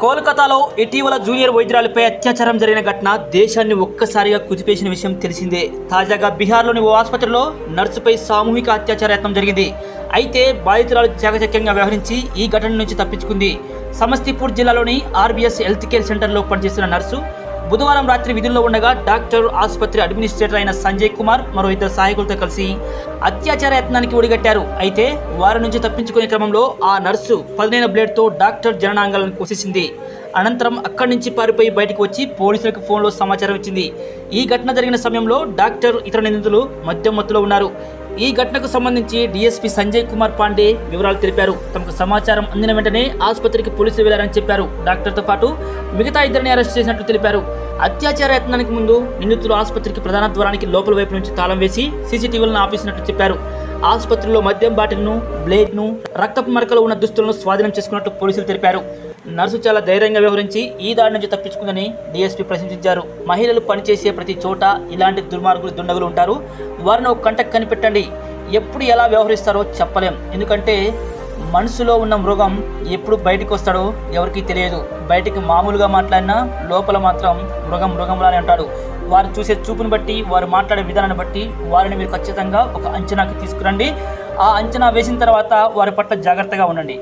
కోల్కతాలో ఇటీవల జూనియర్ వైద్యురాలిపై అత్యాచారం జరిగిన ఘటన దేశాన్ని ఒక్కసారిగా కుదిపేసిన విషయం తెలిసిందే. తాజాగా బీహార్లోని ఓ ఆసుపత్రిలో నర్సుపై సామూహిక అత్యాచార యత్నం జరిగింది. అయితే బాధితురాలు చాకచక్యంగా వ్యవహరించి ఈ ఘటన నుంచి తప్పించుకుంది. సమస్తీపూర్ జిల్లాలోని ఆర్బీఎస్ హెల్త్ కేర్ సెంటర్లో పనిచేస్తున్న నర్సు బుధవారం రాత్రి విధుల్లో ఉండగా డాక్టర్, ఆసుపత్రి అడ్మినిస్ట్రేటర్ అయిన సంజయ్ కుమార్ మరో ఇద్దరు సహాయకులతో కలిసి అత్యాచార యత్నానికి ఒడిగట్టారు. అయితే వారి నుంచి తప్పించుకునే క్రమంలో ఆ నర్సు పదునైన బ్లేడ్తో డాక్టర్ జననాంగాలను కోసేసింది. అనంతరం అక్కడి నుంచి పారిపోయి బయటకు వచ్చి పోలీసులకు ఫోన్లో సమాచారం ఇచ్చింది. ఈ ఘటన జరిగిన సమయంలో డాక్టర్, ఇతర నిందితులు మద్యం మత్తులో ఉన్నారు. ఈ ఘటనకు సంబంధించి డీఎస్పీ సంజయ్ కుమార్ పాండే వివరాలు తెలిపారు. తమకు సమాచారం అందిన వెంటనే ఆసుపత్రికి పోలీసులు వెళ్లారని చెప్పారు. డాక్టర్తో పాటు మిగతా ఇద్దరిని అరెస్ట్ చేసినట్లు తెలిపారు. అత్యాచార యత్నానికి ముందు నిందితులు ఆసుపత్రికి ప్రధాన ద్వారానికి లోపల వైపు నుంచి తాళం వేసి సీసీటీవీలను ఆపేసినట్లు చెప్పారు. ఆసుపత్రిలో మద్యం బాటిల్ను, బ్లేడ్ను, రక్తపు మరకలు ఉన్న దుస్తులను స్వాధీనం చేసుకున్నట్లు పోలీసులు తెలిపారు. నర్సు చాలా ధైర్యంగా వ్యవహరించి ఈ దాడి నుంచి తప్పించుకుందని డీఎస్పీ ప్రశంసించారు. మహిళలు పనిచేసే ప్రతి చోట ఇలాంటి దుర్మార్గులు, దుండగులు ఉంటారు. వారిని ఒక కంటకు కనిపెట్టండి. ఎప్పుడు ఎలా వ్యవహరిస్తారో చెప్పలేం. ఎందుకంటే మనసులో ఉన్న మృగం ఎప్పుడు బయటకు వస్తాడో ఎవరికీ తెలియదు. బయటికి మామూలుగా మాట్లాడినా లోపల మాత్రం మృగంలానే అంటాడు. వారు చూసే చూపును బట్టి, వారు మాట్లాడే విధానాన్ని బట్టి వారిని మీరు ఖచ్చితంగా ఒక అంచనాకి తీసుకురండి. ఆ అంచనా వేసిన తర్వాత వారి పట్ల జాగ్రత్తగా ఉండండి.